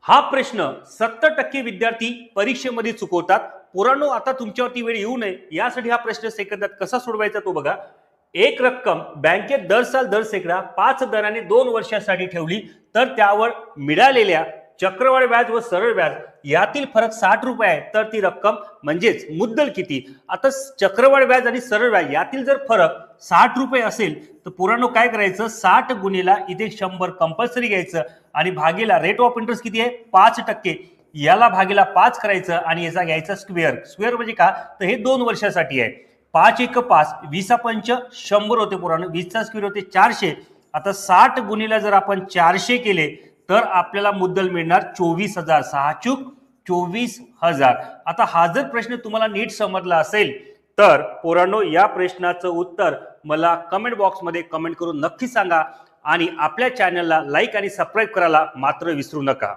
हा प्रश्न 70% विद्यार्थी परीक्षेमध्ये चुकवतात. पोरांनो, आता तुमच्यावरती वेळ येऊ नये यासाठी हा प्रश्न सेकंदात कसा सोडवायचा तो बघा. एक रक्कम बँकेत दर साल दर सेकडा 5 दराने 2 वर्षासाठी ठेवली तर त्यावर मिळालेल्या चक्रवाढ व्याज व सरळ व्याज यातील फरक 60 रुपये आहे, तर ती रक्कम म्हणजेच मुद्दल किती. आता चक्रवाढ व्याज आणि सरळ व्याज यातील जर फरक 60 रुपये असेल तर पोरांनो काय करायचं, 60 गुणिला इथे 100 कंपल्सरी घ्यायचं आणि भागीला रेट ऑफ इंटरेस्ट किती आहे 5%, याला भागीला 5 करायचं आणि याचा घ्यायचा स्क्वेअर. स्क्वेअर म्हणजे का, तर हे 2 वर्षासाठी आहे. 5 1 5, 20 पंच 100 होते पोरांनो, 20चा स्क्वेअर होते 400. आता 60 गुणिला जर आपण 400 केले तर आपल्याला मुद्दल मिळणार 24,000. 6 चूक 24,000. आता हा जर प्रश्न तुम्हाला नीट समजला असेल तर पोरांनो या प्रश्नाचं उत्तर मला कमेंट बॉक्समध्ये कमेंट करून नक्की सांगा आणि आपल्या चॅनलला लाईक आणि सबस्क्राईब करायला मात्र विसरू नका.